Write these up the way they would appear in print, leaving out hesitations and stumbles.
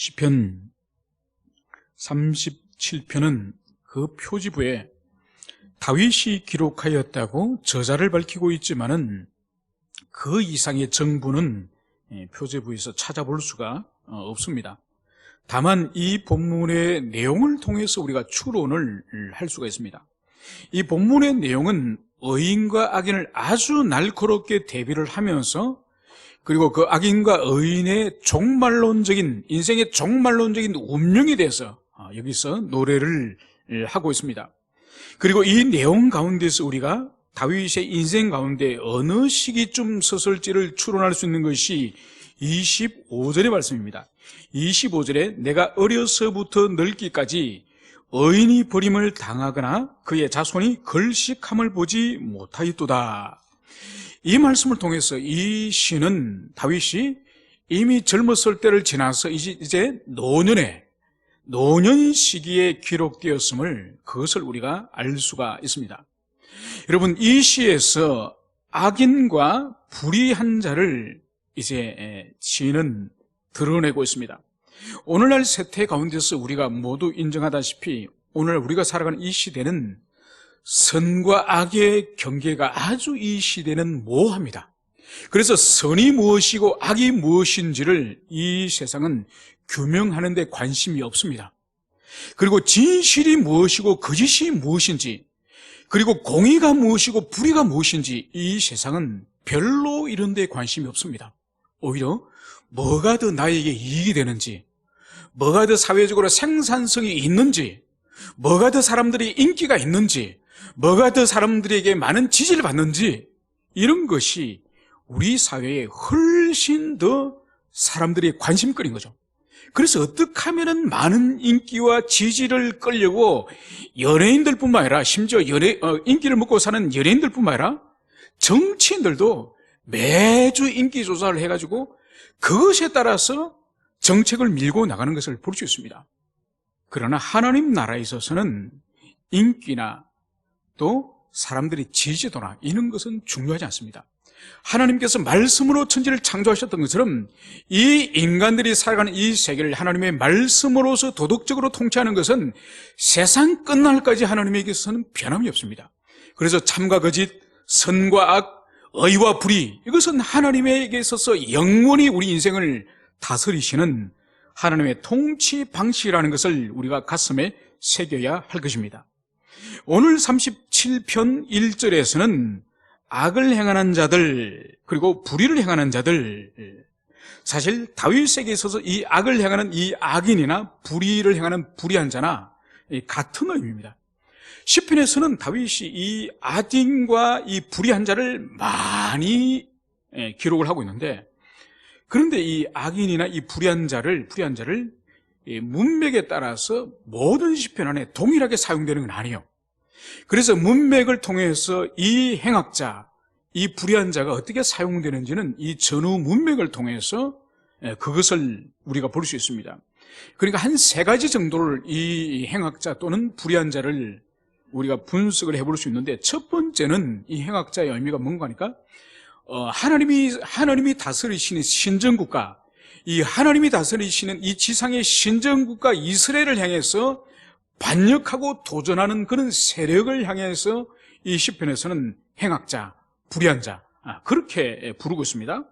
시편 37편은 그 표지부에 다윗이 기록하였다고 저자를 밝히고 있지만은 그 이상의 정보는 표지부에서 찾아볼 수가 없습니다. 다만 이 본문의 내용을 통해서 우리가 추론을 할 수가 있습니다. 이 본문의 내용은 의인과 악인을 아주 날카롭게 대비를 하면서, 그리고 그 악인과 의인의 종말론적인, 인생의 종말론적인 운명에 대해서 여기서 노래를 하고 있습니다. 그리고 이 내용 가운데서 우리가 다윗의 인생 가운데 어느 시기쯤 섰을지를 추론할 수 있는 것이 25절의 말씀입니다. 25절에 내가 어려서부터 늙기까지 의인이 버림을 당하거나 그의 자손이 걸식함을 보지 못하였도다. 이 말씀을 통해서 이 시는 다윗이 이미 젊었을 때를 지나서 이제 노년 시기에 기록되었음을, 그것을 우리가 알 수가 있습니다. 여러분, 이 시에서 악인과 불의한 자를 이제 시인은 드러내고 있습니다. 오늘날 세태 가운데서 우리가 모두 인정하다시피 오늘 우리가 살아가는 이 시대는 선과 악의 경계가 아주 이 시대는 모호합니다. 그래서 선이 무엇이고 악이 무엇인지를 이 세상은 규명하는 데 관심이 없습니다. 그리고 진실이 무엇이고 거짓이 무엇인지, 그리고 공의가 무엇이고 불의가 무엇인지 이 세상은 별로 이런 데 관심이 없습니다. 오히려 뭐가 더 나에게 이익이 되는지, 뭐가 더 사회적으로 생산성이 있는지, 뭐가 더 사람들이 인기가 있는지, 뭐가 더 사람들에게 많은 지지를 받는지, 이런 것이 우리 사회에 훨씬 더 사람들이 관심거리인 거죠. 그래서 어떻게 하면 많은 인기와 지지를 끌려고 연예인들뿐만 아니라, 심지어 인기를 먹고 사는 연예인들뿐만 아니라 정치인들도 매주 인기 조사를 해가지고 그것에 따라서 정책을 밀고 나가는 것을 볼 수 있습니다. 그러나 하나님 나라에 있어서는 인기나 또 사람들이 지지도나 이런 것은 중요하지 않습니다. 하나님께서 말씀으로 천지를 창조하셨던 것처럼 이 인간들이 살아가는 이 세계를 하나님의 말씀으로서 도덕적으로 통치하는 것은 세상 끝날까지 하나님에게서는 변함이 없습니다. 그래서 참과 거짓, 선과 악, 의와 불의, 이것은 하나님에게 있어서 영원히 우리 인생을 다스리시는 하나님의 통치 방식이라는 것을 우리가 가슴에 새겨야 할 것입니다. 오늘 37편 1절에서는 악을 행하는 자들, 그리고 불의를 행하는 자들, 사실 다윗에게 있어서 이 악을 행하는 이 악인이나 불의를 행하는 불의한 자나 같은 의미입니다. 시편에서는 다윗이 이 악인과 이 불의한 자를 많이 기록을 하고 있는데, 그런데 이 악인이나 이 불의한 자를 문맥에 따라서 모든 시편 안에 동일하게 사용되는 건 아니에요. 그래서 문맥을 통해서 이 행악자, 이 불의한 자가 어떻게 사용되는지는 이 전후 문맥을 통해서 그것을 우리가 볼 수 있습니다. 그러니까 한 세 가지 정도를 이 행악자 또는 불의한 자를 우리가 분석을 해볼 수 있는데, 첫 번째는 이 행악자의 의미가 뭔가 하니까 하나님이 다스리시는 신정국가, 이 하나님이 다스리시는 이 지상의 신정국가 이스라엘을 향해서 반역하고 도전하는 그런 세력을 향해서 이 시편에서는 행악자, 불의한 자, 그렇게 부르고 있습니다.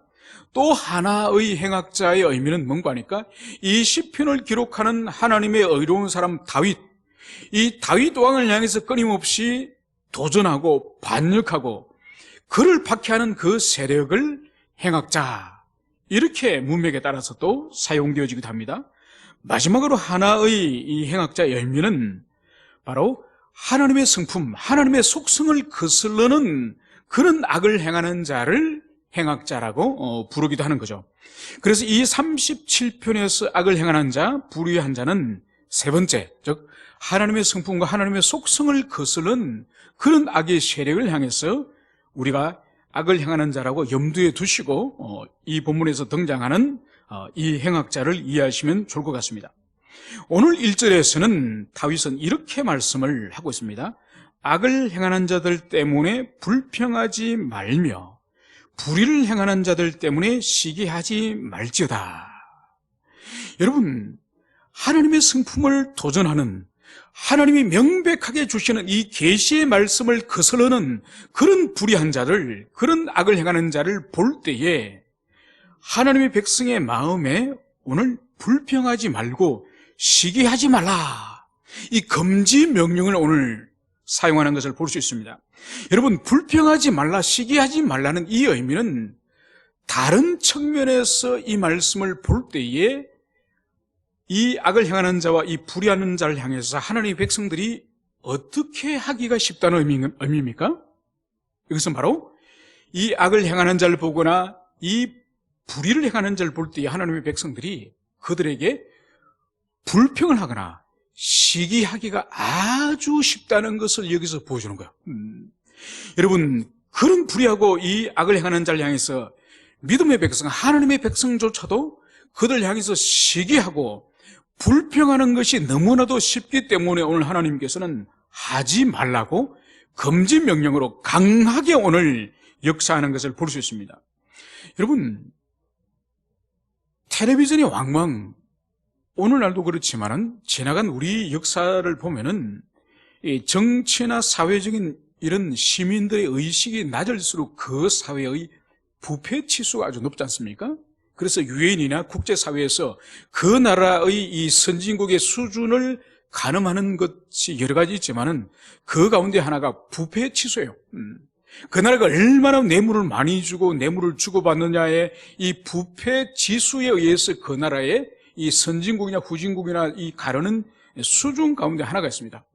또 하나의 행악자의 의미는 뭔가 하니까 이 시편을 기록하는 하나님의 의로운 사람 다윗, 이 다윗 왕을 향해서 끊임없이 도전하고 반역하고 그를 박해하는 그 세력을 행악자, 이렇게 문맥에 따라서 또 사용되어지기도 합니다. 마지막으로 하나의 이 행악자의 의미는 바로 하나님의 성품, 하나님의 속성을 거슬러는 그런 악을 행하는 자를 행악자라고 부르기도 하는 거죠. 그래서 이 37편에서 악을 행하는 자, 불의한 자는 세 번째, 즉 하나님의 성품과 하나님의 속성을 거슬른 그런 악의 세력을 향해서 우리가 악을 행하는 자라고 염두에 두시고 이 본문에서 등장하는 이 행악자를 이해하시면 좋을 것 같습니다. 오늘 1절에서는 다윗은 이렇게 말씀을 하고 있습니다. 악을 행하는 자들 때문에 불평하지 말며 불의를 행하는 자들 때문에 시기하지 말지어다. 여러분, 하나님의 성품을 도전하는, 하나님이 명백하게 주시는 이 계시의 말씀을 거스르는 그런 불의한 자를, 그런 악을 행하는 자를 볼 때에 하나님의 백성의 마음에 오늘 불평하지 말고 시기하지 말라, 이 금지 명령을 오늘 사용하는 것을 볼 수 있습니다. 여러분, 불평하지 말라, 시기하지 말라는 이 의미는 다른 측면에서 이 말씀을 볼 때에 이 악을 행하는 자와 이 불의하는 자를 향해서 하나님의 백성들이 어떻게 하기가 쉽다는 의미입니까? 이것은 바로 이 악을 행하는 자를 보거나 이 불의를 행하는 자를 볼 때에 하나님의 백성들이 그들에게 불평을 하거나 시기하기가 아주 쉽다는 것을 여기서 보여주는 거예요. 여러분, 그런 불의하고 이 악을 행하는 자를 향해서 믿음의 백성, 하나님의 백성조차도 그들 향해서 시기하고 불평하는 것이 너무나도 쉽기 때문에 오늘 하나님께서는 하지 말라고 금지 명령으로 강하게 오늘 역사하는 것을 볼 수 있습니다. 여러분, 텔레비전이 왕왕, 오늘날도 그렇지만은 지나간 우리 역사를 보면은 이 정치나 사회적인 이런 시민들의 의식이 낮을수록 그 사회의 부패 치수가 아주 높지 않습니까? 그래서 유엔이나 국제사회에서 그 나라의 이 선진국의 수준을 가늠하는 것이 여러 가지 있지만은 그 가운데 하나가 부패 치수예요. 그 나라가 얼마나 뇌물을 많이 주고 뇌물을 주고받느냐의 이 부패 지수에 의해서 그 나라의 이 선진국이나 후진국이나 이 가르는 수준 가운데 하나가 있습니다.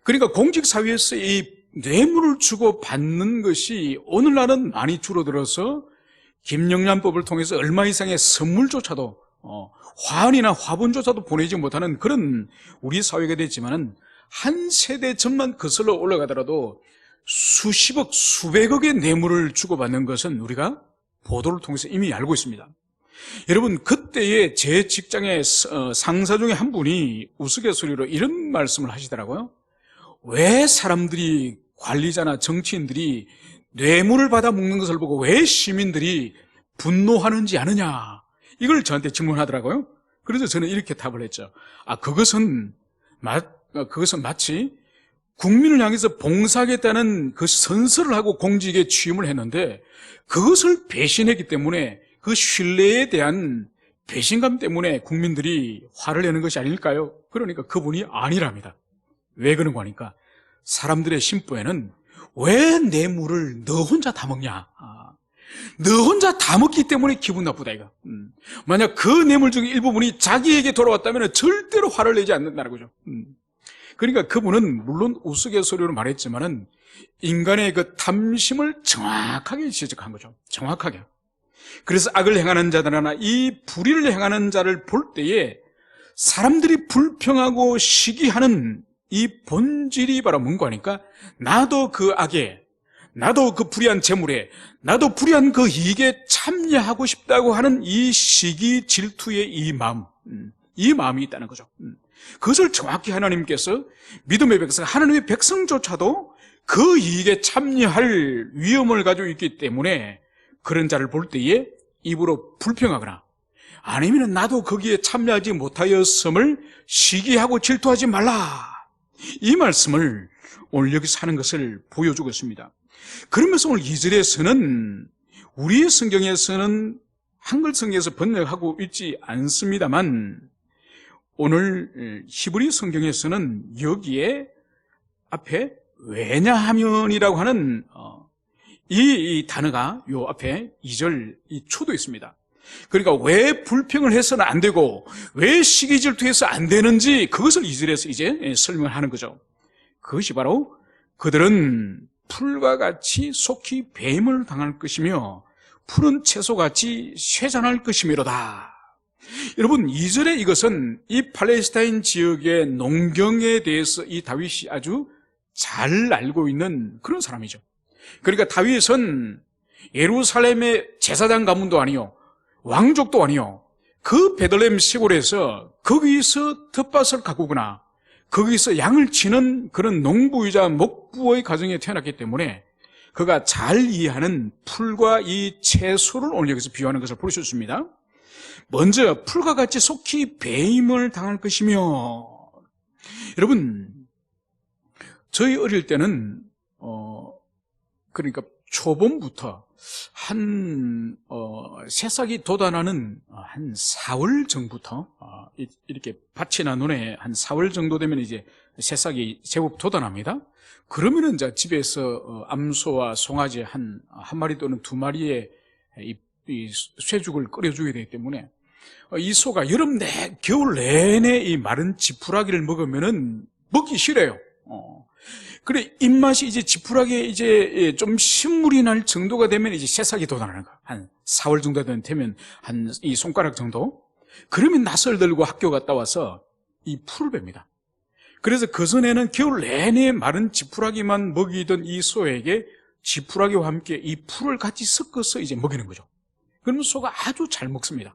그러니까 공직사회에서 이 뇌물을 주고받는 것이 오늘날은 많이 줄어들어서 김영란법을 통해서 얼마 이상의 선물조차도 화환이나 화분조차도 보내지 못하는 그런 우리 사회가 됐지만은 한 세대 전만 거슬러 올라가더라도 수십억, 수백억의 뇌물을 주고받는 것은 우리가 보도를 통해서 이미 알고 있습니다. 여러분, 그때의 제 직장의 상사 중에 한 분이 우스갯소리로 이런 말씀을 하시더라고요. 왜 사람들이, 관리자나 정치인들이 뇌물을 받아 먹는 것을 보고 왜 시민들이 분노하는지 아느냐, 이걸 저한테 질문하더라고요. 그래서 저는 이렇게 답을 했죠. 그것은 마치 국민을 향해서 봉사하겠다는 그 선서를 하고 공직에 취임을 했는데 그것을 배신했기 때문에 그 신뢰에 대한 배신감 때문에 국민들이 화를 내는 것이 아닐까요? 그러니까 그분이 아니랍니다. 왜 그런가 하니까 사람들의 심보에는 왜 뇌물을 너 혼자 다 먹냐? 너 혼자 다 먹기 때문에 기분 나쁘다 이거. 만약 그 뇌물 중에 일부분이 자기에게 돌아왔다면 절대로 화를 내지 않는다는 거죠. 그러니까 그분은 물론 우스갯소리로 말했지만은 인간의 그 탐심을 정확하게 지적한 거죠. 정확하게. 그래서 악을 행하는 자들이나 이 불의를 행하는 자를 볼 때에 사람들이 불평하고 시기하는 이 본질이 바로 뭔가 하니까 나도 그 악에, 나도 그 불의한 재물에, 나도 불의한 그 이익에 참여하고 싶다고 하는 이 시기 질투의 이 마음이 있다는 거죠. 그것을 정확히 하나님께서 믿음의 백성, 하나님의 백성조차도 그 이익에 참여할 위험을 가지고 있기 때문에 그런 자를 볼 때에 입으로 불평하거나 아니면 나도 거기에 참여하지 못하였음을 시기하고 질투하지 말라, 이 말씀을 오늘 여기서 하는 것을 보여주고 있습니다. 그러면서 오늘 2절에서는 우리의 성경에서는 한글 성경에서 번역하고 있지 않습니다만 오늘 히브리 성경에서는 여기에 앞에 왜냐하면이라고 하는 이 단어가 요 앞에 2절 이 초도 있습니다. 그러니까 왜 불평을 해서는 안 되고 왜 시기 질투해서 안 되는지 그것을 2절에서 이제 설명을 하는 거죠. 그것이 바로 그들은 풀과 같이 속히 뱀을 당할 것이며 푸른 채소같이 쇠잔할 것이미로다. 여러분, 2절에 이것은 이 팔레스타인 지역의 농경에 대해서 이 다윗이 아주 잘 알고 있는 그런 사람이죠. 그러니까 다윗은 예루살렘의 제사장 가문도 아니요, 왕족도 아니요, 그 베들레헴 시골에서 거기서 텃밭을 가꾸거나 거기서 양을 치는 그런 농부이자 목부의 가정에 태어났기 때문에 그가 잘 이해하는 풀과 이 채소를 오늘 여기서 비유하는 것을 볼 수 있습니다. 먼저 풀과 같이 속히 배임을 당할 것이며, 여러분, 저희 어릴 때는 그러니까 초봄부터 새싹이 돋아나는 한 4월 전부터 이렇게 밭이나 논에 한 4월 정도 되면 이제 새싹이 제법 돋아납니다. 그러면은 이제 집에서 암소와 송아지 한 마리 또는 2마리의 이 쇠죽을 끓여줘야 되기 때문에 이 소가 겨울 내내 이 마른 지푸라기를 먹으면은 먹기 싫어요. 그래, 입맛이 이제 지푸라기에 이제 좀 신물이 날 정도가 되면 이제 새싹이 돋아나는 거야. 한 4월 정도 되면 한 이 손가락 정도? 그러면 낯을 들고 학교 갔다 와서 이 풀을 뺍니다. 그래서 그전에는 겨울 내내 마른 지푸라기만 먹이던 이 소에게 지푸라기와 함께 이 풀을 같이 섞어서 이제 먹이는 거죠. 그러면 소가 아주 잘 먹습니다.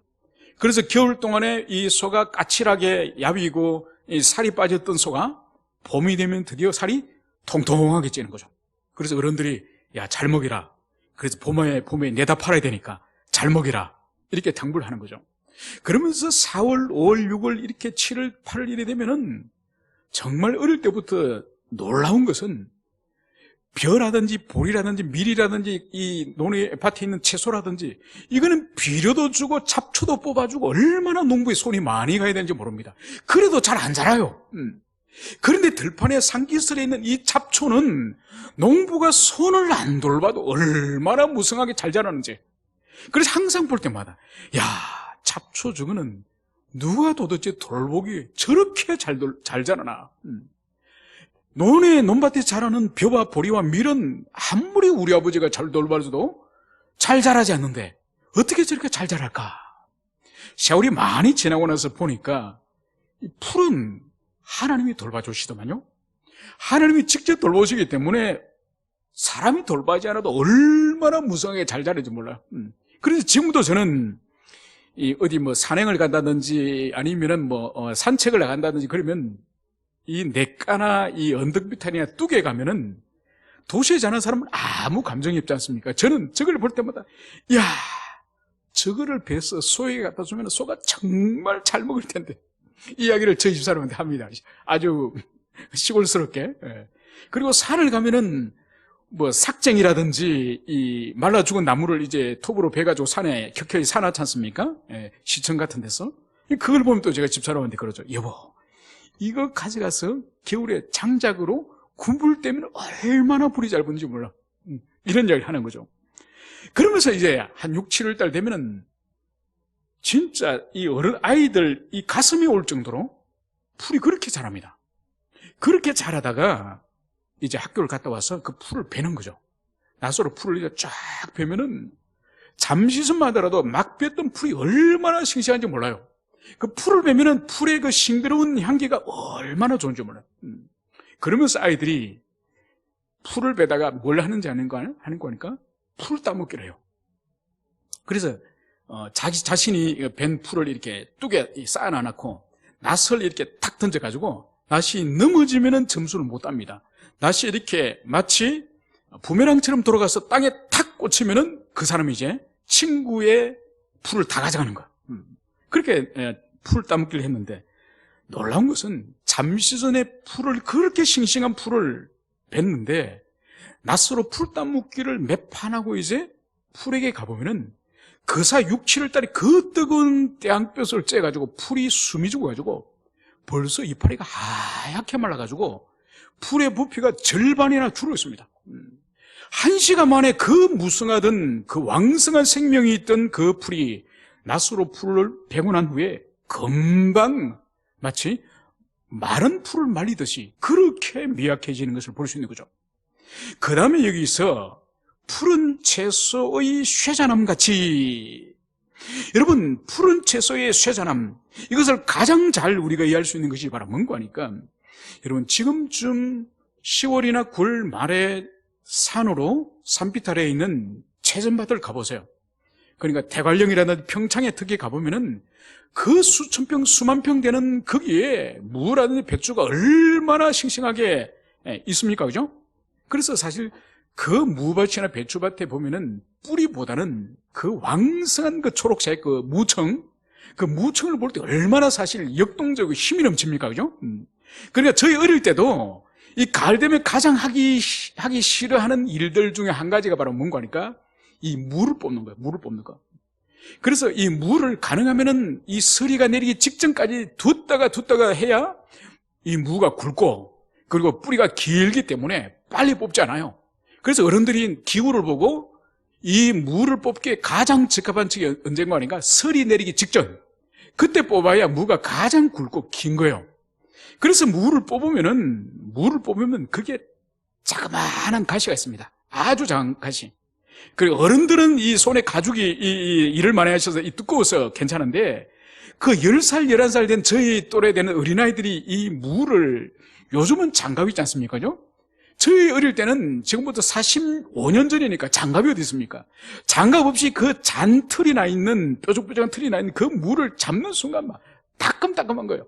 그래서 겨울 동안에 이 소가 까칠하게 야위고 살이 빠졌던 소가 봄이 되면 드디어 살이 통통하게 찌는 거죠. 그래서 어른들이 야, 잘 먹이라. 그래서 봄에 내다 팔아야 되니까 잘 먹이라. 이렇게 당부를 하는 거죠. 그러면서 4월, 5월, 6월 이렇게 7월, 8월 일이 되면은 정말 어릴 때부터 놀라운 것은 벼라든지 보리라든지 밀이라든지 이 논의 밭에 있는 채소라든지 이거는 비료도 주고 잡초도 뽑아주고 얼마나 농부의 손이 많이 가야 되는지 모릅니다. 그래도 잘 안 자라요. 그런데 들판에 산기슭에 있는 이 잡초는 농부가 손을 안 돌봐도 얼마나 무성하게 잘 자라는지. 그래서 항상 볼 때마다 야, 잡초 저거는 누가 도대체 돌보기 저렇게 잘 자라나. 논밭에 자라는 벼와 보리와 밀은 아무리 우리 아버지가 잘 돌봐줘도 잘 자라지 않는데 어떻게 저렇게 잘 자랄까? 세월이 많이 지나고 나서 보니까 이 풀은 하나님이 돌봐주시더만요. 하나님이 직접 돌보시기 때문에 사람이 돌봐지 않아도 얼마나 무성하게 잘 자랄지 몰라요. 그래서 지금도 저는 어디 산행을 간다든지 아니면은 산책을 나간다든지 그러면 이 냇가나 이 언덕비탈이나 뚝에 가면은 도시에 사는 사람은 아무 감정이 없지 않습니까? 저는 저걸 볼 때마다 야, 저거를 베서 소에게 갖다 주면 소가 정말 잘 먹을 텐데 이 이야기를 저희 집사람한테 합니다. 아주 시골스럽게. 그리고 산을 가면은 삭쟁이라든지 이 말라 죽은 나무를 이제 톱으로 베가지고 산에 켜켜이 사놨지 않습니까? 시청 같은 데서. 그걸 보면 또 제가 집사람한테 그러죠. 여보, 이거 가져가서 겨울에 장작으로 군불 때면 얼마나 불이 잘 붙는지 몰라. 이런 이야기를 하는 거죠. 그러면서 이제 한 6, 7월 달 되면은 진짜 이 아이들 이 가슴이 올 정도로 풀이 그렇게 자랍니다. 그렇게 자라다가 이제 학교를 갔다 와서 그 풀을 베는 거죠. 낫으로 풀을 이제 쫙 베면은 잠시쯤마다라도 막 뱄던 풀이 얼마나 싱싱한지 몰라요. 그 풀을 베면은 풀의 그 싱그러운 향기가 얼마나 좋은지 몰라요. 그러면서 아이들이 풀을 베다가 뭘 하는지 하는 거니까 풀 따먹기를 해요. 그래서 자신이 벤 풀을 이렇게 뚝에 쌓아놔놓고 낫을 이렇게 탁 던져가지고 낫이 넘어지면은 점수를 못 땁니다. 낫이 이렇게 마치 부메랑처럼 돌아가서 땅에 탁 꽂히면은 그 사람이 이제 친구의 풀을 다 가져가는 거야. 그렇게 풀 따먹기를 했는데 놀라운 것은 잠시 전에 그렇게 싱싱한 풀을 뱉는데 낫으로 풀 따먹기를 몇 판 하고 이제 풀에게 가보면은 그 사이 6, 7월 달에 그 뜨거운 떼양볕을 쬐가지고 풀이 숨이 죽어가지고 벌써 이파리가 하얗게 말라가지고 풀의 부피가 절반이나 줄어 있습니다. 1시간 만에 그 무성하던 그 왕성한 생명이 있던 그 풀이 낫으로 풀을 베고 난 후에 금방 마치 마른 풀을 말리듯이 그렇게 미약해지는 것을 볼 수 있는 거죠. 그 다음에 여기서 푸른 채소의 쇠자남 같이, 여러분, 푸른 채소의 쇠자남, 이것을 가장 잘 우리가 이해할 수 있는 것이 바로 뭔가 하니까, 여러분, 지금쯤 10월이나 9월 말에 산으로 산비탈에 있는 채전밭을 가보세요. 그러니까 대관령이라든지 평창에 특히 가보면은 그 수천 평, 수만 평 되는 거기에 무라든지 배추가 얼마나 싱싱하게 있습니까? 그죠? 그래서 사실 그 무밭이나 배추밭에 보면은 뿌리보다는 그 왕성한 그 초록색 그 무청, 그 무청을 볼 때 얼마나 사실 역동적이고 힘이 넘칩니까? 그죠? 그러니까 저희 어릴 때도 이 가을 되면 가장 하기 싫어하는 일들 중에 한 가지가 바로 뭔가 하니까 이 물을 뽑는 거예요. 물을 뽑는 거. 그래서 이 물을 가능하면은 이 서리가 내리기 직전까지 뒀다가 해야 이 무가 굵고 그리고 뿌리가 길기 때문에 빨리 뽑지 않아요. 그래서 어른들이 기후를 보고 이 무를 뽑기에 가장 적합한 적이 언젠가 하니까 서리 내리기 직전. 그때 뽑아야 무가 가장 굵고 긴 거예요. 그래서 무를 뽑으면 그게 자그마한 가시가 있습니다. 아주 작은 가시. 그리고 어른들은 이 손에 가죽이 일을 많이 하셔서 이 두꺼워서 괜찮은데 그 10살, 11살 된 저희 또래 되는 어린아이들이 이 무를 요즘은 장갑 있지 않습니까? 저희 어릴 때는 지금부터 45년 전이니까 장갑이 어디 있습니까? 장갑 없이 그 잔틀이 나 있는 뾰족뾰족한 틀이 나 있는 그 무를 잡는 순간 막 따끔따끔한 거예요.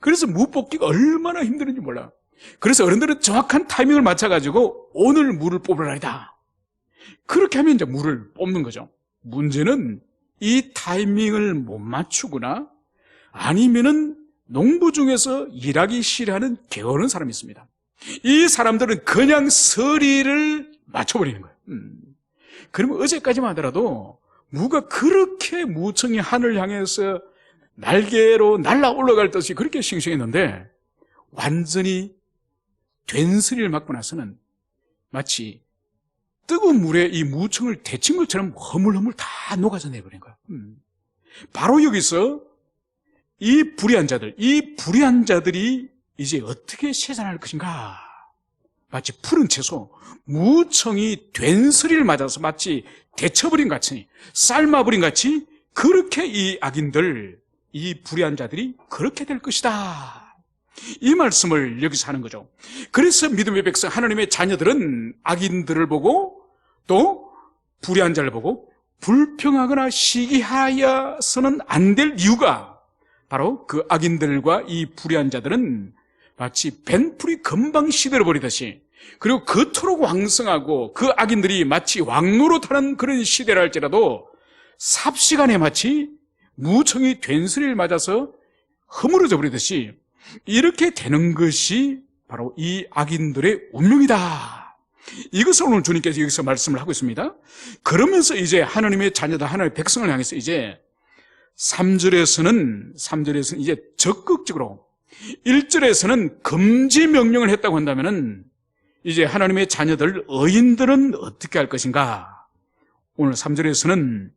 그래서 무 뽑기가 얼마나 힘드는지 몰라요. 그래서 어른들은 정확한 타이밍을 맞춰가지고 오늘 무를 뽑으라이다. 그렇게 하면 이제 무를 뽑는 거죠. 문제는 이 타이밍을 못 맞추거나 아니면은 농부 중에서 일하기 싫어하는 게으른 사람이 있습니다. 이 사람들은 그냥 서리를 맞춰버리는 거예요. 그러면 어제까지만 하더라도 무가 그렇게 무청이 하늘 향해서 날개로 날아 올라갈 듯이 그렇게 싱싱했는데 완전히 된 서리를 맞고 나서는 마치 뜨거운 물에 이 무청을 데친 것처럼 허물허물 다 녹아져 내버린 거예요. 바로 여기서 이 불의한 자들이 이제 어떻게 세상할 것인가? 마치 푸른 채소, 무청이 된 서리를 맞아서 마치 데쳐버린 같이, 삶아버린 같이 그렇게 이 악인들, 이 불의한 자들이 그렇게 될 것이다. 이 말씀을 여기서 하는 거죠. 그래서 믿음의 백성, 하나님의 자녀들은 악인들을 보고 또 불의한 자를 보고 불평하거나 시기하여서는 안 될 이유가 바로 그 악인들과 이 불의한 자들은 마치 벤풀이 금방 시들어버리듯이 그리고 그토록 왕성하고 그 악인들이 마치 왕노릇하는 그런 시대라 할지라도 삽시간에 마치 무청이 된소리를 맞아서 허물어져 버리듯이 이렇게 되는 것이 바로 이 악인들의 운명이다. 이것을 오늘 주님께서 여기서 말씀을 하고 있습니다. 그러면서 이제 하나님의 자녀다 하나님의 백성을 향해서 이제 3절에서는 이제 적극적으로 1절에서는 금지 명령을 했다고 한다면은 이제 하나님의 자녀들 의인들은 어떻게 할 것인가? 오늘 3절에서는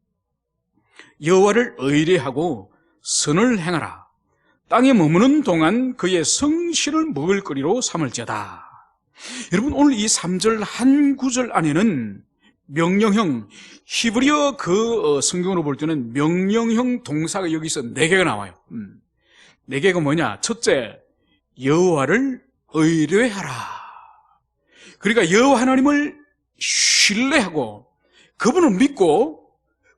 여호와를 의뢰하고 선을 행하라. 땅에 머무는 동안 그의 성실을 먹을거리로 삼을지어다. 여러분 오늘 이 3절 한 구절 안에는 명령형, 히브리어 그 성경으로 볼 때는 명령형 동사가 여기서 4개가 나와요. 4개가 뭐냐? 첫째, 여호와를 의뢰하라. 그러니까 여호와 하나님을 신뢰하고 그분을 믿고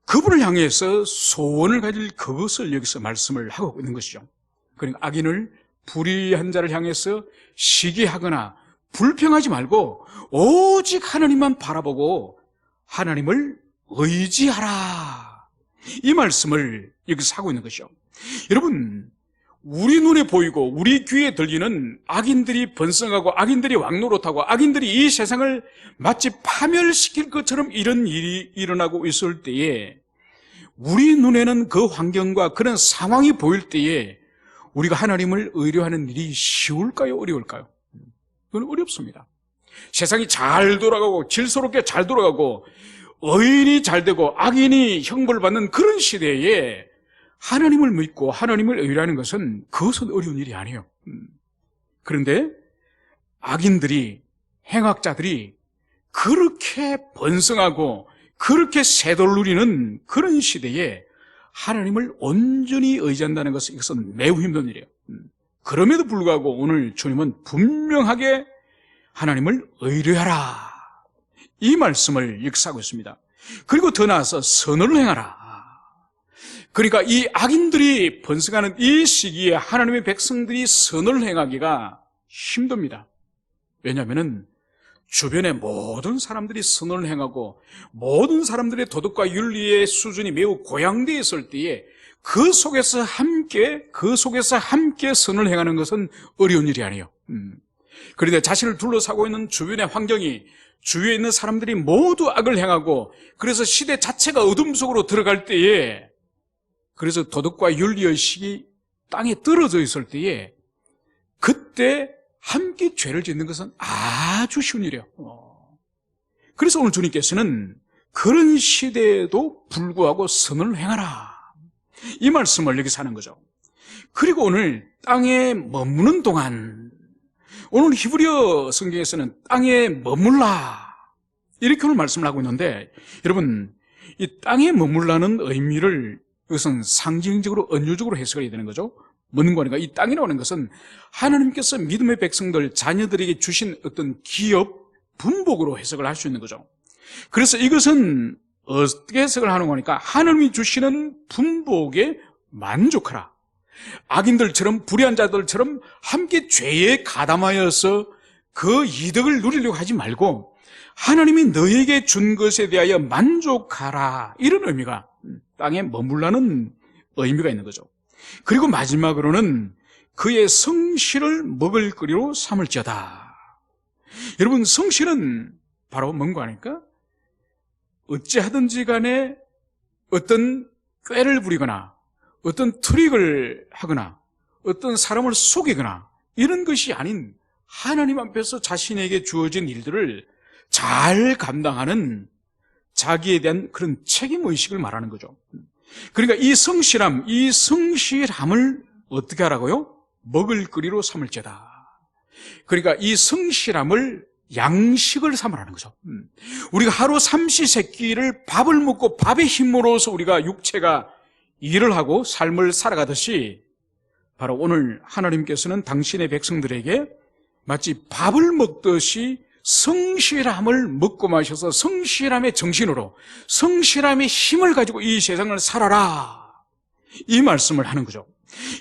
그분을 향해서 소원을 가질 그것을 여기서 말씀을 하고 있는 것이죠. 그러니까 악인을 불의한 자를 향해서 시기하거나 불평하지 말고 오직 하나님만 바라보고 하나님을 의지하라. 이 말씀을 여기서 하고 있는 것이죠. 여러분, 우리 눈에 보이고 우리 귀에 들리는 악인들이 번성하고 악인들이 왕노릇하고 악인들이 이 세상을 마치 파멸시킬 것처럼 이런 일이 일어나고 있을 때에 우리 눈에는 그 환경과 그런 상황이 보일 때에 우리가 하나님을 의뢰하는 일이 쉬울까요? 어려울까요? 그건 어렵습니다. 세상이 잘 돌아가고 질서롭게 잘 돌아가고 의인이 잘 되고 악인이 형벌받는 그런 시대에 하나님을 믿고 하나님을 의뢰하는 것은 그것은 어려운 일이 아니에요. 그런데 악인들이 행악자들이 그렇게 번성하고 그렇게 새돌 누리는 그런 시대에 하나님을 온전히 의지한다는 것은 이것은 매우 힘든 일이에요. 그럼에도 불구하고 오늘 주님은 분명하게 하나님을 의뢰하라 이 말씀을 역사하고 있습니다. 그리고 더 나아가서 선을 행하라. 그러니까 이 악인들이 번성하는 이 시기에 하나님의 백성들이 선을 행하기가 힘듭니다. 왜냐하면 주변의 모든 사람들이 선을 행하고 모든 사람들의 도덕과 윤리의 수준이 매우 고양되어 있을 때에 그 속에서 함께 선을 행하는 것은 어려운 일이 아니에요. 그런데 자신을 둘러싸고 있는 주변의 환경이, 주위에 있는 사람들이 모두 악을 행하고, 그래서 시대 자체가 어둠 속으로 들어갈 때에, 그래서 도덕과 윤리의식이 땅에 떨어져 있을 때에, 그때 함께 죄를 짓는 것은 아주 쉬운 일이에요. 그래서 오늘 주님께서는 그런 시대에도 불구하고 선을 행하라, 이 말씀을 여기서 하는 거죠. 그리고 오늘 땅에 머무는 동안, 오늘 히브리어 성경에서는 땅에 머물라, 이렇게 오늘 말씀을 하고 있는데, 여러분, 이 땅에 머물라는 의미를 이것은 상징적으로 은유적으로 해석해야 되는 거죠. 뭐는 거니까 이 땅이라고 하는 것은 하나님께서 믿음의 백성들, 자녀들에게 주신 어떤 기업, 분복으로 해석을 할 수 있는 거죠. 그래서 이것은 어떻게 해석을 하는 거니까 하나님이 주시는 분복에 만족하라. 악인들처럼, 불의한 자들처럼 함께 죄에 가담하여서 그 이득을 누리려고 하지 말고 하나님이 너에게 준 것에 대하여 만족하라, 이런 의미가, 땅에 머물라는 의미가 있는 거죠. 그리고 마지막으로는 그의 성실을 먹을거리로 삼을지어다. 여러분, 성실은 바로 뭔가 하니까 어찌하든지 간에 어떤 꾀를 부리거나 어떤 트릭을 하거나 어떤 사람을 속이거나 이런 것이 아닌 하나님 앞에서 자신에게 주어진 일들을 잘 감당하는 자기에 대한 그런 책임의식을 말하는 거죠. 그러니까 이 성실함을 어떻게 하라고요? 먹을거리로 삼을지어다. 그러니까 이 성실함을 양식을 삼으라는 거죠. 우리가 하루 삼시세끼를 밥을 먹고 밥의 힘으로서 우리가 육체가 일을 하고 삶을 살아가듯이, 바로 오늘 하나님께서는 당신의 백성들에게 마치 밥을 먹듯이 성실함을 먹고 마셔서 성실함의 정신으로, 성실함의 힘을 가지고 이 세상을 살아라, 이 말씀을 하는 거죠.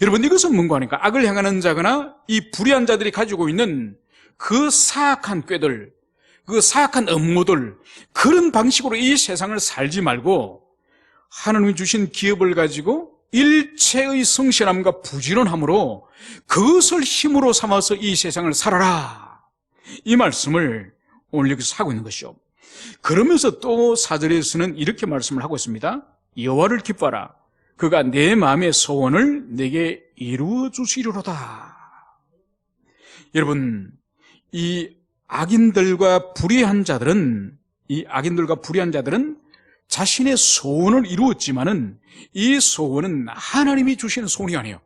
여러분, 이것은 뭔가 하니까 악을 행하는 자거나 이 불의한 자들이 가지고 있는 그 사악한 꾀들, 그 사악한 업무들, 그런 방식으로 이 세상을 살지 말고 하나님이 주신 기업을 가지고 일체의 성실함과 부지런함으로 그것을 힘으로 삼아서 이 세상을 살아라, 이 말씀을 오늘 여기서 하고 있는 것이죠. 그러면서 또 4절에서는 이렇게 말씀을 하고 있습니다. 여호와를 기뻐하라. 그가 내 마음의 소원을 내게 이루어 주시리로다. 여러분, 이 악인들과 불의한 자들은 자신의 소원을 이루었지만은 이 소원은 하나님이 주시는 소원이 아니에요.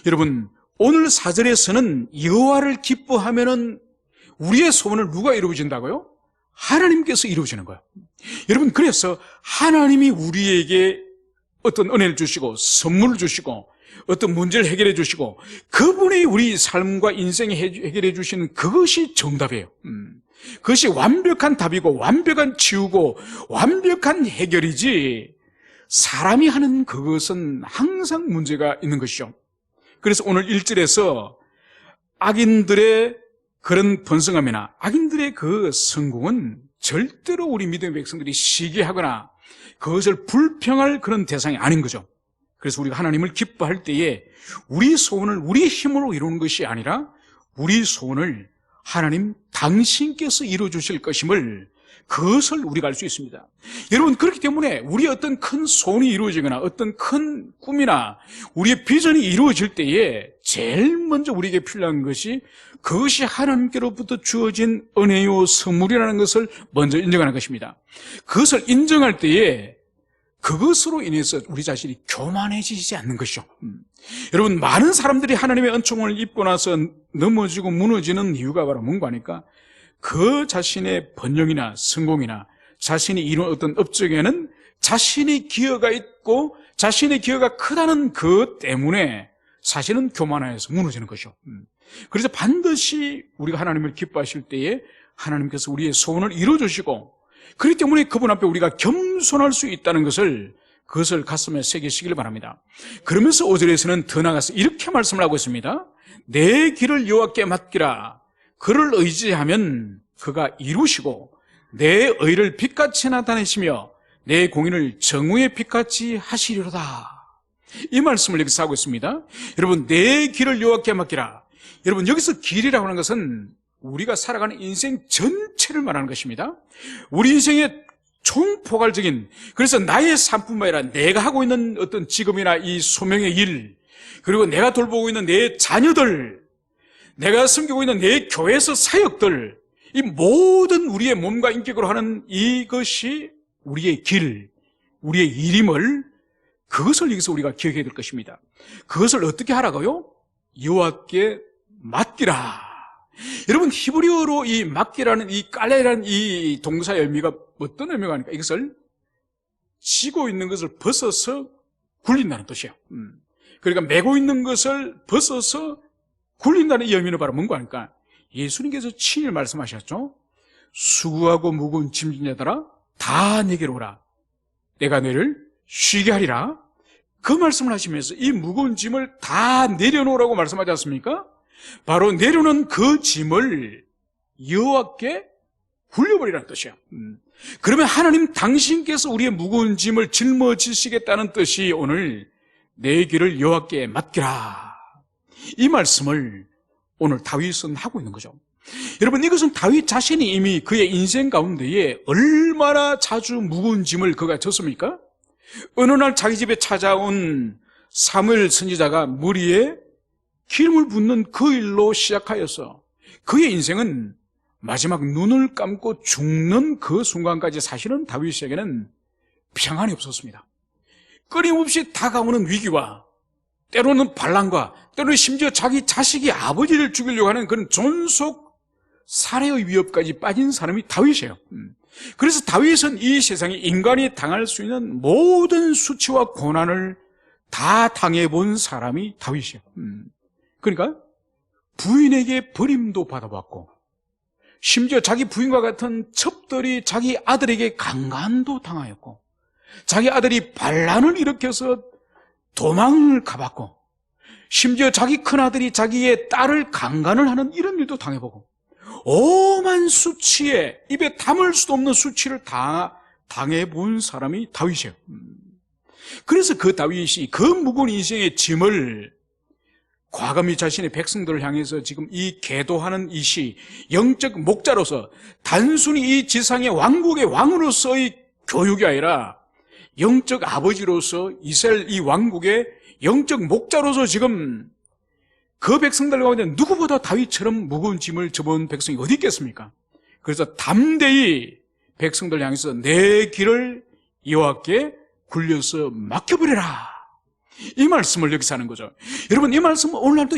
여러분, 오늘 4절에서는 여호와를 기뻐하면은 우리의 소원을 누가 이루어진다고요? 하나님께서 이루어지는 거예요. 여러분, 그래서 하나님이 우리에게 어떤 은혜를 주시고 선물을 주시고 어떤 문제를 해결해 주시고 그분이 우리 삶과 인생에 해결해 주시는 그것이 정답이에요. 그것이 완벽한 답이고 완벽한 치유고 완벽한 해결이지, 사람이 하는 그것은 항상 문제가 있는 것이죠. 그래서 오늘 1절에서 악인들의 그런 번성함이나 악인들의 그 성공은 절대로 우리 믿음의 백성들이 시기하거나 그것을 불평할 그런 대상이 아닌 거죠. 그래서 우리가 하나님을 기뻐할 때에 우리 소원을 우리 힘으로 이루는 것이 아니라 우리 소원을 하나님 당신께서 이루어 주실 것임을, 그것을 우리가 알 수 있습니다. 여러분, 그렇기 때문에 우리의 어떤 큰 소원이 이루어지거나 어떤 큰 꿈이나 우리의 비전이 이루어질 때에 제일 먼저 우리에게 필요한 것이 그것이 하나님께로부터 주어진 은혜요 선물이라는 것을 먼저 인정하는 것입니다. 그것을 인정할 때에 그것으로 인해서 우리 자신이 교만해지지 않는 것이죠. 여러분, 많은 사람들이 하나님의 은총을 입고 나서 넘어지고 무너지는 이유가 바로 뭔가 하니까 그 자신의 번영이나 성공이나 자신이 이룬 어떤 업적에는 자신의 기여가 있고 자신의 기여가 크다는 그 때문에 사실은 교만해서 무너지는 것이죠. 그래서 반드시 우리가 하나님을 기뻐하실 때에 하나님께서 우리의 소원을 이루어주시고, 그렇기 때문에 그분 앞에 우리가 겸손할 수 있다는 것을, 그것을 가슴에 새기시길 바랍니다. 그러면서 5절에서는 더 나아가서 이렇게 말씀을 하고 있습니다. 내 길을 여호와께 맡기라. 그를 의지하면 그가 이루시고 내 의를 빛같이 나타내시며 내 공의를 정오의 빛같이 하시리로다. 이 말씀을 여기서 하고 있습니다. 여러분, 내 길을 여호와께 맡기라. 여러분, 여기서 길이라고 하는 것은 우리가 살아가는 인생 전체를 말하는 것입니다. 우리 인생의 총포괄적인, 그래서 나의 삶뿐만 아니라 내가 하고 있는 어떤 직업이나 이 소명의 일, 그리고 내가 돌보고 있는 내 자녀들, 내가 섬기고 있는 내 교회에서 사역들, 이 모든 우리의 몸과 인격으로 하는 이것이 우리의 길, 우리의 일임을, 그것을 여기서 우리가 기억해야 될 것입니다. 그것을 어떻게 하라고요? 여호와께 맡기라. 여러분, 히브리어로 이 맡기라는 이 깔레라는 이 동사의 의미가 어떤 의미가 아닙니까? 이것을 쥐고 있는 것을 벗어서 굴린다는 뜻이에요. 그러니까 메고 있는 것을 벗어서 굴린다는 이 의미는 바로 뭔가 하니까 예수님께서 친히 말씀하셨죠. 수고하고 무거운 짐진 자들아 다 내게로 오라. 내가 너를 쉬게 하리라. 그 말씀을 하시면서 이 무거운 짐을 다 내려놓으라고 말씀하지 않습니까? 바로 내려놓은 그 짐을 여호와께 굴려버리라는 뜻이에요. 그러면 하나님 당신께서 우리의 무거운 짐을 짊어지시겠다는 뜻이 오늘 내 길을 여호와께 맡기라. 이 말씀을 오늘 다윗은 하고 있는 거죠. 여러분, 이것은 다윗 자신이 이미 그의 인생 가운데에 얼마나 자주 무거운 짐을 그가 졌습니까? 어느 날 자기 집에 찾아온 사무엘 선지자가 머리에 기름을 붓는 그 일로 시작하여서 그의 인생은 마지막 눈을 감고 죽는 그 순간까지 사실은 다윗에게는 평안이 없었습니다. 끊임없이 다가오는 위기와 때로는 반란과 때로는 심지어 자기 자식이 아버지를 죽이려고 하는 그런 존속 살해의 위협까지 빠진 사람이 다윗이에요. 그래서 다윗은 이 세상에 인간이 당할 수 있는 모든 수치와 고난을 다 당해본 사람이 다윗이에요. 그러니까 부인에게 버림도 받아봤고 심지어 자기 부인과 같은 첩들이 자기 아들에게 강간도 당하였고 자기 아들이 반란을 일으켜서 도망을 가봤고 심지어 자기 큰아들이 자기의 딸을 강간을 하는 이런 일도 당해보고 오만 수치에 입에 담을 수도 없는 수치를 다 당해본 사람이 다윗이에요. 그래서 그 다윗이 그 무거운 인생의 짐을 과감히 자신의 백성들을 향해서 지금 이 계도하는 이 시, 영적 목자로서 단순히 이 지상의 왕국의 왕으로서의 교육이 아니라 영적 아버지로서 이스라엘 이 왕국의 영적 목자로서 지금 그 백성들 가운데 누구보다 다윗처럼 무거운 짐을 져본 백성이 어디 있겠습니까? 그래서 담대히 백성들 향해서 내 길을 여호와께 굴려서 맡겨버려라. 이 말씀을 여기서 하는 거죠. 여러분, 이 말씀은 오늘날도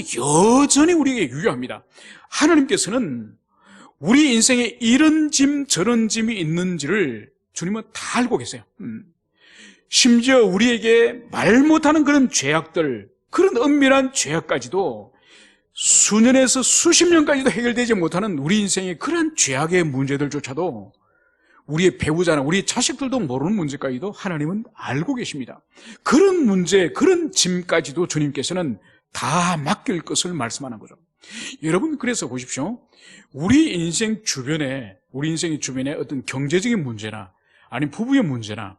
여전히 우리에게 유효합니다. 하나님께서는 우리 인생에 이런 짐 저런 짐이 있는지를 주님은 다 알고 계세요. 심지어 우리에게 말 못하는 그런 죄악들, 그런 은밀한 죄악까지도 수년에서 수십 년까지도 해결되지 못하는 우리 인생의 그런 죄악의 문제들조차도 우리의 배우자나 우리 자식들도 모르는 문제까지도 하나님은 알고 계십니다. 그런 문제, 그런 짐까지도 주님께서는 다 맡길 것을 말씀하는 거죠. 여러분, 그래서 보십시오. 우리 인생의 주변에 어떤 경제적인 문제나 아니면 부부의 문제나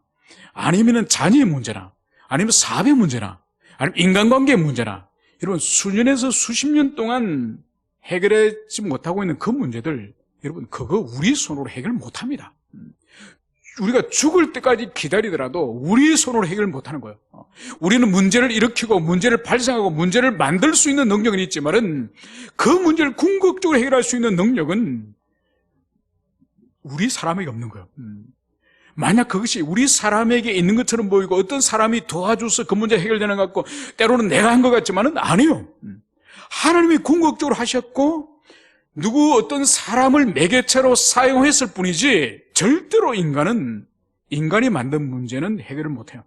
아니면 자녀의 문제나 아니면 사업의 문제나 아니면 인간관계의 문제나 여러분 수년에서 수십 년 동안 해결하지 못하고 있는 그 문제들 여러분 그거 우리 손으로 해결 못합니다. 우리가 죽을 때까지 기다리더라도 우리 손으로 해결 못하는 거예요. 우리는 문제를 일으키고 문제를 발생하고 문제를 만들 수 있는 능력은 있지만은 그 문제를 궁극적으로 해결할 수 있는 능력은 우리 사람에게 없는 거예요. 만약 그것이 우리 사람에게 있는 것처럼 보이고 어떤 사람이 도와줘서 그 문제 해결되는 것 같고 때로는 내가 한 것 같지만은 아니에요. 하나님이 궁극적으로 하셨고 어떤 사람을 매개체로 사용했을 뿐이지 절대로 인간이 만든 문제는 해결을 못해요.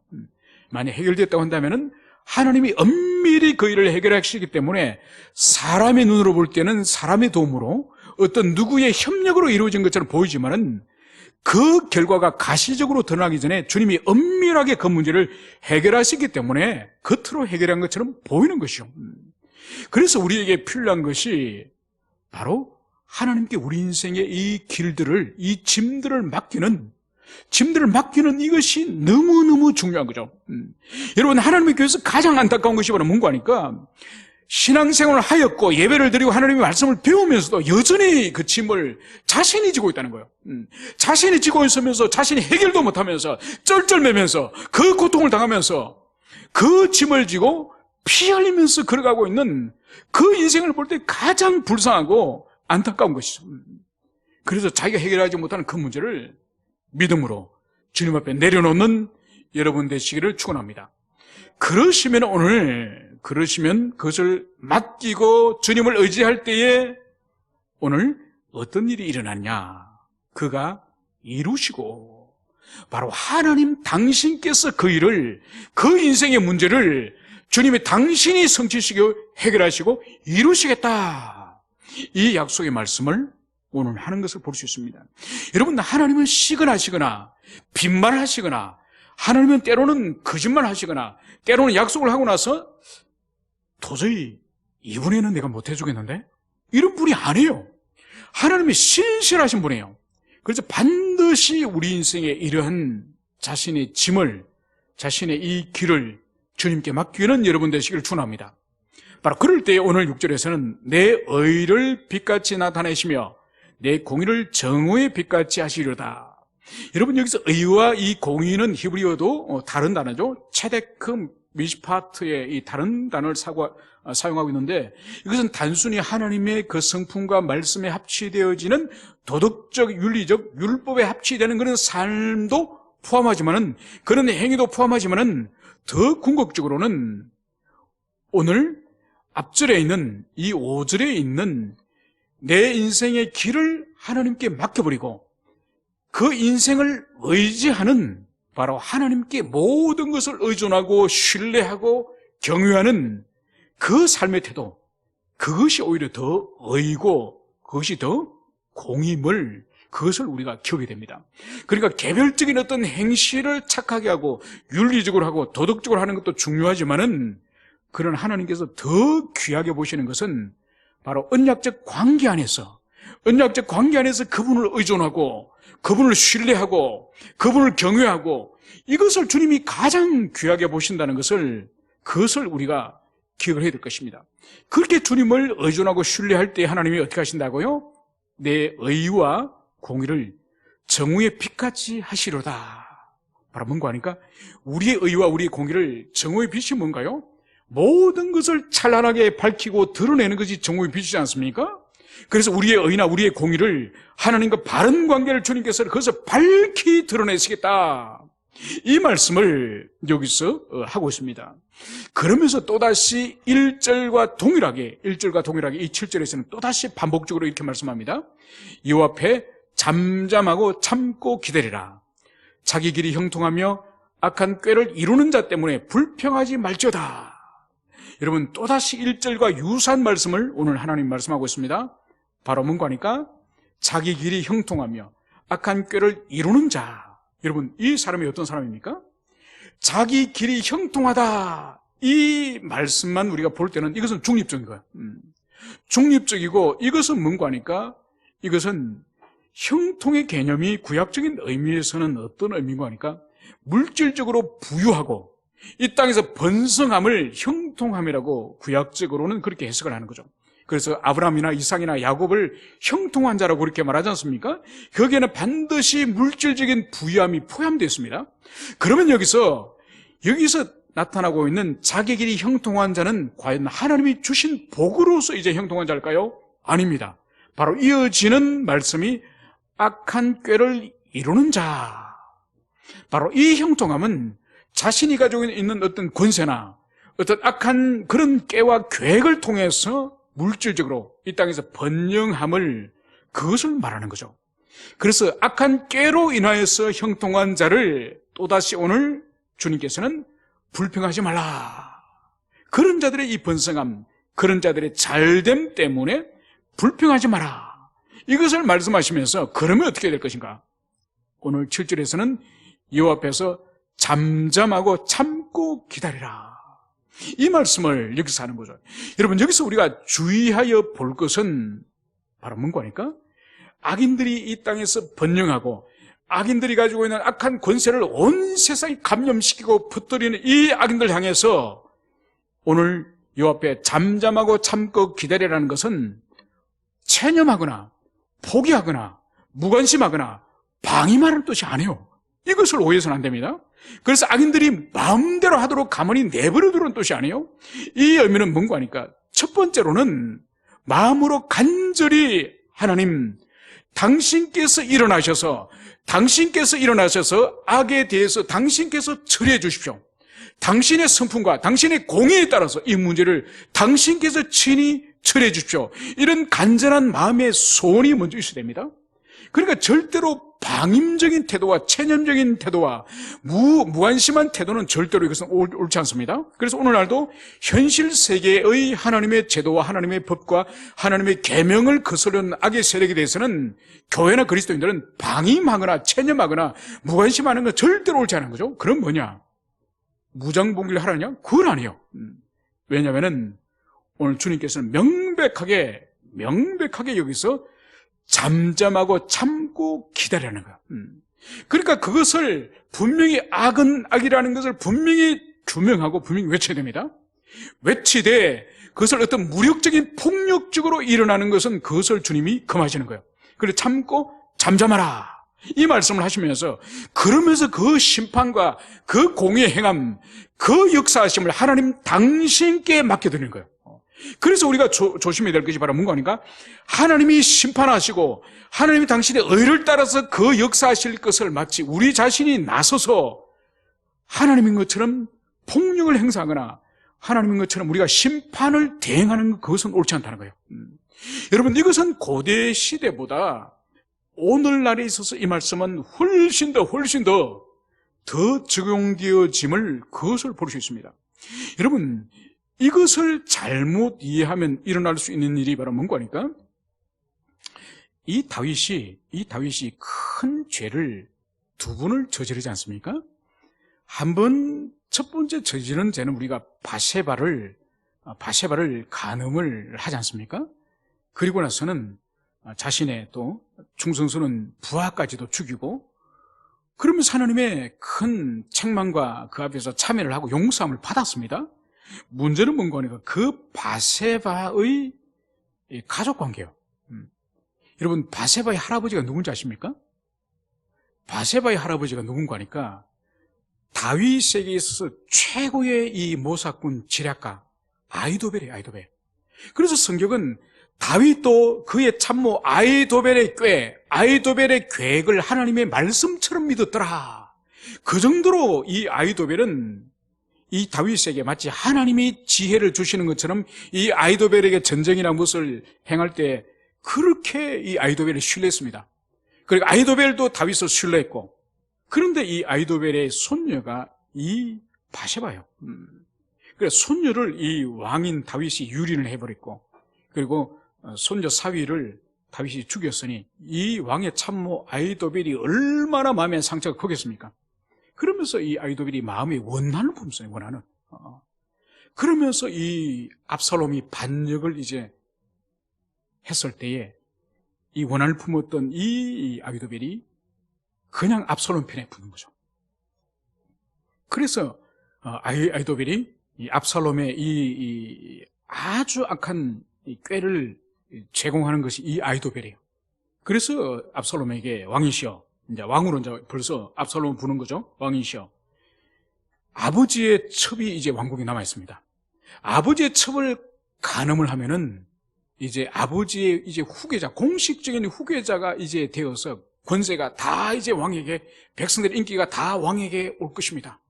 만약 해결됐다고 한다면은 하나님이 엄밀히 그 일을 해결하시기 때문에 사람의 눈으로 볼 때는 사람의 도움으로 어떤 누구의 협력으로 이루어진 것처럼 보이지만은 그 결과가 가시적으로 드러나기 전에 주님이 엄밀하게 그 문제를 해결하시기 때문에 겉으로 해결한 것처럼 보이는 것이요. 그래서 우리에게 필요한 것이 바로 하나님께 우리 인생의 이 길들을, 이 짐들을 맡기는 이것이 너무너무 중요한 거죠. 여러분, 하나님의 교회에서 가장 안타까운 것이 바로 뭔가 하니까 신앙생활을 하였고 예배를 드리고 하나님의 말씀을 배우면서도 여전히 그 짐을 자신이 지고 있다는 거예요. 자신이 지고 있으면서 자신이 해결도 못하면서 쩔쩔매면서 그 고통을 당하면서 그 짐을 지고 피 흘리면서 걸어가고 있는 그 인생을 볼 때 가장 불쌍하고 안타까운 것이죠. 그래서 자기가 해결하지 못하는 그 문제를 믿음으로 주님 앞에 내려놓는 여러분 되시기를 축원합니다. 그러시면 그것을 맡기고 주님을 의지할 때에 오늘 어떤 일이 일어났냐? 그가 이루시고 바로 하나님 당신께서 그 일을, 그 인생의 문제를 주님이 당신이 성취시키고 해결하시고 이루시겠다. 이 약속의 말씀을 오늘 하는 것을 볼 수 있습니다. 여러분, 하나님은 시건하시거나 빈말하시거나 하나님은 때로는 거짓말하시거나 때로는 약속을 하고 나서 도저히 이번에는 내가 못해주겠는데? 이런 분이 아니에요. 하나님이 신실하신 분이에요. 그래서 반드시 우리 인생에 이러한 자신의 짐을, 자신의 이 길을 주님께 맡기는 여러분 되시기를 축원합니다. 바로 그럴 때 오늘 6절에서는 내 의를 빛같이 나타내시며 내 공의를 정오의 빛같이 하시려다. 여러분, 여기서 의와 이 공의는 히브리어도 다른 단어죠. 체데크 미시파트의 이 다른 단어를 사용하고 있는데, 이것은 단순히 하나님의 그 성품과 말씀에 합치되어지는 도덕적, 윤리적, 율법에 합치되는 그런 삶도 포함하지만은, 그런 행위도 포함하지만은 더 궁극적으로는 오늘 앞절에 있는 이 5절에 있는 내 인생의 길을 하나님께 맡겨버리고 그 인생을 의지하는, 바로 하나님께 모든 것을 의존하고 신뢰하고 경외하는 그 삶의 태도, 그것이 오히려 더 의고 그것이 더 공임을, 그것을 우리가 겪게 됩니다. 그러니까 개별적인 어떤 행실을 착하게 하고 윤리적으로 하고 도덕적으로 하는 것도 중요하지만은, 그런 하나님께서 더 귀하게 보시는 것은 바로 언약적 관계 안에서 그분을 의존하고 그분을 신뢰하고 그분을 경외하고 이것을 주님이 가장 귀하게 보신다는 것을, 그것을 우리가 기억을 해야 될 것입니다. 그렇게 주님을 의존하고 신뢰할 때 하나님이 어떻게 하신다고요? 내 의와 공의를 정오의 빛같이 하시로다. 바로 뭔가 하니까 우리의 의와 우리의 공의를, 정오의 빛이 뭔가요? 모든 것을 찬란하게 밝히고 드러내는 것이 정오의 빛이지 않습니까? 그래서 우리의 의나 우리의 공의를, 하나님과 바른 관계를 주님께서 그것을 밝히 드러내시겠다. 이 말씀을 여기서 하고 있습니다. 그러면서 또다시 1절과 동일하게 이 7절에서는 또다시 반복적으로 이렇게 말씀합니다. 여호와 앞에 잠잠하고 참고 기다리라. 자기 길이 형통하며 악한 꾀를 이루는 자 때문에 불평하지 말지어다. 여러분, 또다시 1절과 유사한 말씀을 오늘 하나님 말씀하고 있습니다. 바로 뭔가 하니까 자기 길이 형통하며 악한 꾀를 이루는 자. 여러분, 이 사람이 어떤 사람입니까? 자기 길이 형통하다. 이 말씀만 우리가 볼 때는 이것은 중립적인 거예요. 중립적이고, 이것은 뭔가 하니까 이것은 형통의 개념이 구약적인 의미에서는 어떤 의미인가 하니까 물질적으로 부유하고 이 땅에서 번성함을 형통함이라고 구약적으로는 그렇게 해석을 하는 거죠. 그래서 아브라함이나 이삭이나 야곱을 형통한 자라고 그렇게 말하지 않습니까? 거기에는 반드시 물질적인 부유함이 포함되어 있습니다. 그러면 여기서 나타나고 있는 자기 길이 형통한 자는 과연 하나님이 주신 복으로서 이제 형통한 자일까요? 아닙니다. 바로 이어지는 말씀이 악한 꾀를 이루는 자. 바로 이 형통함은 자신이 가지고 있는 어떤 권세나 어떤 악한 그런 꾀와 계획을 통해서 물질적으로 이 땅에서 번영함을, 그것을 말하는 거죠. 그래서 악한 꾀로 인하여서 형통한 자를 또다시 오늘 주님께서는 불평하지 말라. 그런 자들의 이 번성함, 그런 자들의 잘됨 때문에 불평하지 마라. 이것을 말씀하시면서 그러면 어떻게 될 것인가? 오늘 7절에서는 여호와 앞에서 잠잠하고 참고 기다리라. 이 말씀을 여기서 하는 거죠. 여러분, 여기서 우리가 주의하여 볼 것은 바로 뭔고 하니까 악인들이 이 땅에서 번영하고 악인들이 가지고 있는 악한 권세를 온 세상에 감염시키고 퍼뜨리는 이 악인들 향해서 오늘 요 앞에 잠잠하고 참고 기다리라는 것은 체념하거나 포기하거나 무관심하거나 방임하는 뜻이 아니에요. 이것을 오해해서는 안 됩니다. 그래서 악인들이 마음대로 하도록 가만히 내버려두는 뜻이 아니에요. 이 의미는 뭔가 하니까 첫 번째로는 마음으로 간절히 하나님 당신께서 일어나셔서 악에 대해서 당신께서 처리해 주십시오. 당신의 성품과 당신의 공의에 따라서 이 문제를 당신께서 친히 처리해 주십시오. 이런 간절한 마음의 소원이 먼저 있어야 됩니다. 그러니까 절대로 방임적인 태도와 체념적인 태도와 무관심한 태도는 절대로 이것은 옳지 않습니다. 그래서 오늘날도 현실 세계의 하나님의 제도와 하나님의 법과 하나님의 계명을 거스르는 악의 세력에 대해서는 교회나 그리스도인들은 방임하거나 체념하거나 무관심하는 건 절대로 옳지 않은 거죠. 그럼 뭐냐? 무장봉기를 하라냐? 그건 아니에요. 왜냐하면 오늘 주님께서는 명백하게 여기서 잠잠하고 참고 기다리라는 거야. 그러니까 그것을 분명히 악은 악이라는 것을 분명히 규명하고 분명히 외쳐야 됩니다. 외치되 그것을 어떤 무력적인 폭력적으로 일어나는 것은 그것을 주님이 금하시는 거예요. 그래서 참고 잠잠하라 이 말씀을 하시면서 그러면서 그 심판과 그 공의 행함 그 역사하심을 하나님 당신께 맡겨드리는 거예요. 그래서 우리가 조심해야 될 것이 바로 뭔가 하니까 하나님이 심판하시고 하나님이 당신의 의를 따라서 그 역사하실 것을 마치 우리 자신이 나서서 하나님인 것처럼 폭력을 행사하거나 하나님인 것처럼 우리가 심판을 대행하는 것 그것은 옳지 않다는 거예요. 여러분 이것은 고대 시대보다 오늘날에 있어서 이 말씀은 훨씬 더 적용되어짐을 그것을 볼 수 있습니다. 여러분 이것을 잘못 이해하면 일어날 수 있는 일이 바로 뭔가 하니까 이 다윗이 큰 죄를 두 번을 저지르지 않습니까? 첫 번째 저지른 죄는 우리가 바세바를 간음을 하지 않습니까? 그리고 나서는 자신의 또 충성스러운 부하까지도 죽이고 그러면서 하나님의 큰 책망과 그 앞에서 참회를 하고 용서함을 받았습니다. 문제는 뭔가 하니까 그 바세바의 가족관계예요. 여러분 바세바의 할아버지가 누군지 아십니까? 바세바의 할아버지가 누군가 하니까 다윗에게 있어서 최고의 이 모사꾼 지략가 아히도벨이에요. 그래서 성경은 다윗도 그의 참모 아히도벨의 계획을 하나님의 말씀처럼 믿었더라. 그 정도로 이 아히도벨은 이 다윗에게 마치 하나님이 지혜를 주시는 것처럼 이 아히도벨에게 전쟁이나 무엇을 행할 때 그렇게 이 아히도벨을 신뢰했습니다. 그리고 아히도벨도 다윗을 신뢰했고 그런데 이 아히도벨의 손녀가 이 바세바예요. 그래서 손녀를 이 왕인 다윗이 유린을 해버렸고 그리고 손녀 사위를 다윗이 죽였으니 이 왕의 참모 아히도벨이 얼마나 마음에 상처가 크겠습니까? 그러면서 이 아히도벨이 마음에 원한을 품었어요. 그러면서 이 압살롬이 반역을 이제 했을 때에 이 원한을 품었던 이 아히도벨이 그냥 압살롬 편에 붙는 거죠. 그래서 아히도벨이 이 압살롬의 이 아주 악한 이 꾀를 제공하는 것이 이 아히도벨이에요. 그래서 압살롬에게 왕이시여, 이제 왕으로 이제 벌써 압살롬을 부는 거죠. 왕이시여. 아버지의 첩이 이제 왕국에 남아 있습니다. 아버지의 첩을 간음을 하면은 이제 아버지의 이제 후계자, 공식적인 후계자가 이제 되어서 권세가 다 이제 왕에게, 백성들의 인기가 다 왕에게 올 것입니다.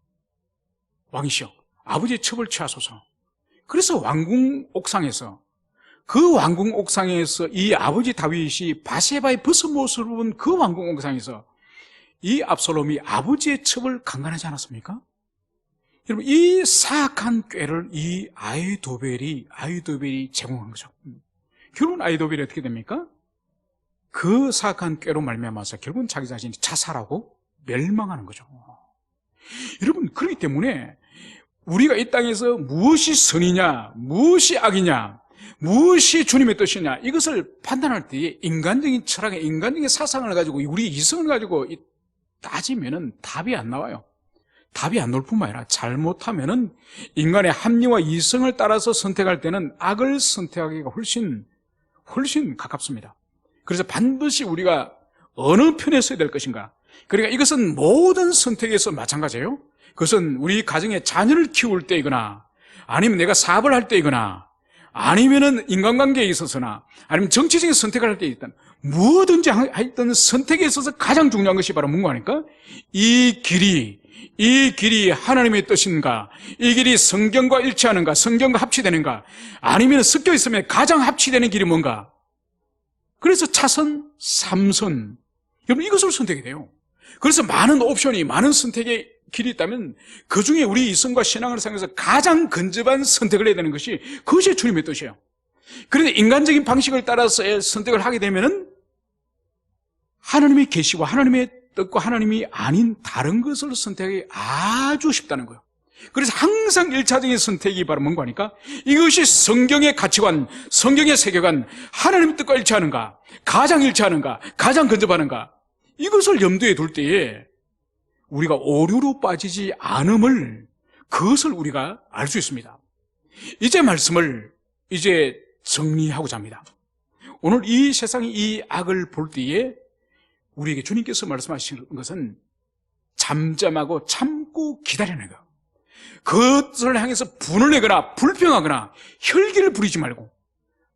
왕이시여, 아버지의 첩을 취하소서. 그래서 왕궁 옥상에서, 그 왕궁 옥상에서 이 아버지 다윗이 바세바의 벗은 모습을 본 그 왕궁 옥상에서 이 압살롬이 아버지의 첩을 강간하지 않았습니까? 여러분, 이 사악한 꾀를 이 아히도벨이 제공한 거죠. 결국은 아히도벨이 어떻게 됩니까? 그 사악한 꾀로 말미암아서 결국은 자기 자신이 자살하고 멸망하는 거죠. 여러분, 그렇기 때문에 우리가 이 땅에서 무엇이 선이냐, 무엇이 악이냐, 무엇이 주님의 뜻이냐, 이것을 판단할 때 인간적인 철학에, 인간적인 사상을 가지고, 우리 이성을 가지고 따지면은 답이 안 나와요. 답이 안 나올 뿐만 아니라 잘못하면은 인간의 합리와 이성을 따라서 선택할 때는 악을 선택하기가 훨씬 가깝습니다. 그래서 반드시 우리가 어느 편에 서야 될 것인가. 그러니까 이것은 모든 선택에서 마찬가지예요. 그것은 우리 가정에 자녀를 키울 때이거나, 아니면 내가 사업을 할 때이거나, 아니면은 인간관계에 있어서나, 아니면 정치적인 선택을 할 때 있든, 무엇든지 하여튼 선택에 있어서 가장 중요한 것이 바로 뭔가 하니까, 이 길이 하나님의 뜻인가, 이 길이 성경과 일치하는가, 성경과 합치되는가, 아니면 섞여 있으면 가장 합치되는 길이 뭔가. 그래서 차선, 3선, 여러분 이것을 선택해야 돼요. 그래서 많은 옵션이, 많은 선택의 길이 있다면 그 중에 우리 이성과 신앙을 상해서 가장 근접한 선택을 해야 되는 것이, 그것이 주님의 뜻이에요. 그런데 인간적인 방식을 따라서 선택을 하게 되면은 하나님의 계시와 하나님의 뜻과 하나님이 아닌 다른 것을 선택하기 아주 쉽다는 거예요. 그래서 항상 1차적인 선택이 바로 뭔가 하니까, 이것이 성경의 가치관, 성경의 세계관, 하나님의 뜻과 일치하는가, 가장 일치하는가, 가장 근접하는가, 이것을 염두에 둘 때에 우리가 오류로 빠지지 않음을, 그것을 우리가 알 수 있습니다. 이제 말씀을 정리하고자 합니다. 오늘 이 세상의 이 악을 볼 때에 우리에게 주님께서 말씀하시는 것은 잠잠하고 참고 기다리는 거예요. 그것을 향해서 분을 내거나 불평하거나 혈기를 부리지 말고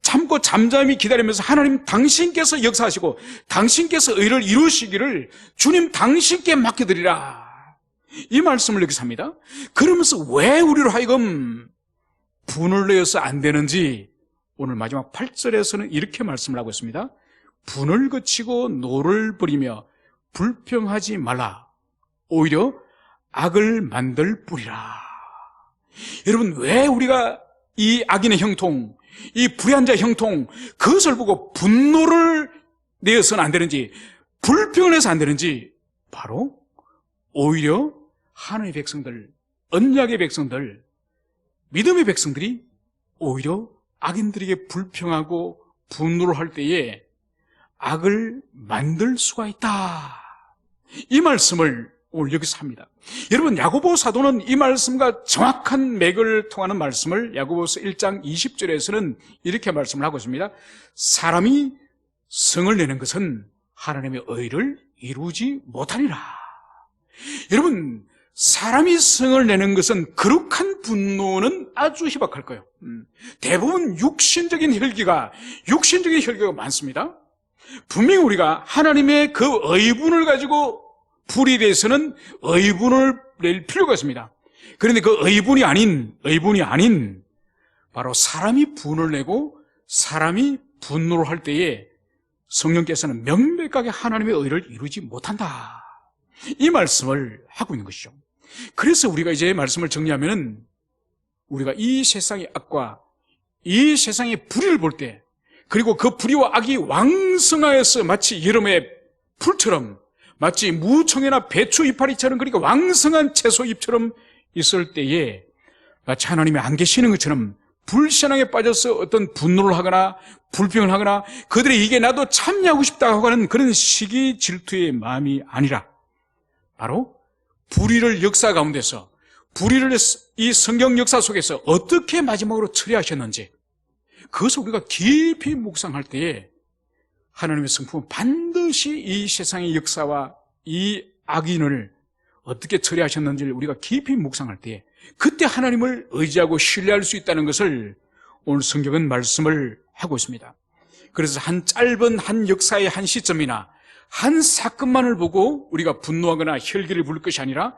참고 잠잠히 기다리면서, 하나님 당신께서 역사하시고 당신께서 의를 이루시기를 주님 당신께 맡겨드리라, 이 말씀을 여기서 합니다. 그러면서 왜 우리로 하여금 분을 내어서 안 되는지 오늘 마지막 8절에서는 이렇게 말씀을 하고 있습니다. 분을 그치고 노를 버리며 불평하지 말라, 오히려 악을 만들 뿌리라. 여러분, 왜 우리가 이 악인의 형통, 이 불의한 자의 형통, 그것을 보고 분노를 내어서는 안 되는지, 불평을 해서 안 되는지, 바로 오히려 하나님의 백성들, 언약의 백성들, 믿음의 백성들이 오히려 악인들에게 불평하고 분노를 할 때에 악을 만들 수가 있다, 이 말씀을 오늘 여기서 합니다. 여러분, 야고보 사도는 이 말씀과 정확한 맥을 통하는 말씀을 야고보서 1장 20절에서는 이렇게 말씀을 하고 있습니다. 사람이 성을 내는 것은 하나님의 의를 이루지 못하니라. 여러분, 사람이 성을 내는 것은, 거룩한 분노는 아주 희박할 거예요. 대부분 육신적인 혈기가 많습니다. 분명히 우리가 하나님의 그 의분을 가지고 불이 돼서는 의분을 낼 필요가 있습니다. 그런데 그 의분이 아닌 바로 사람이 분을 내고 사람이 분노를 할 때에 성령께서는 명백하게 하나님의 의를 이루지 못한다, 이 말씀을 하고 있는 것이죠. 그래서 우리가 이제 말씀을 정리하면은, 우리가 이 세상의 악과 이 세상의 불의를 볼 때, 그리고 그 불의와 악이 왕성하여서 마치 여름의 풀처럼, 마치 무청이나 배추 이파리처럼, 그러니까 왕성한 채소 잎처럼 있을 때에 마치 하나님이 안 계시는 것처럼 불신앙에 빠져서 어떤 분노를 하거나 불평을 하거나, 그들이 이게 나도 참여하고 싶다고 하는 그런 시기 질투의 마음이 아니라, 바로 불의를 역사 가운데서, 불의를 이 성경 역사 속에서 어떻게 마지막으로 처리하셨는지, 그것을 우리가 깊이 묵상할 때에 하나님의 성품은 반드시 이 세상의 역사와 이 악인을 어떻게 처리하셨는지를 우리가 깊이 묵상할 때에, 그때 하나님을 의지하고 신뢰할 수 있다는 것을 오늘 성경은 말씀을 하고 있습니다. 그래서 짧은 한 역사의 한 시점이나 한 사건만을 보고 우리가 분노하거나 혈기를 부릴 것이 아니라,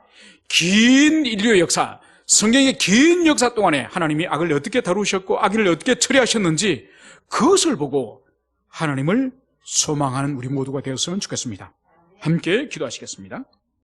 긴 인류의 역사, 성경의 긴 역사 동안에 하나님이 악을 어떻게 다루셨고 악인을 어떻게 처리하셨는지, 그것을 보고 하나님을 소망하는 우리 모두가 되었으면 좋겠습니다. 함께 기도하시겠습니다.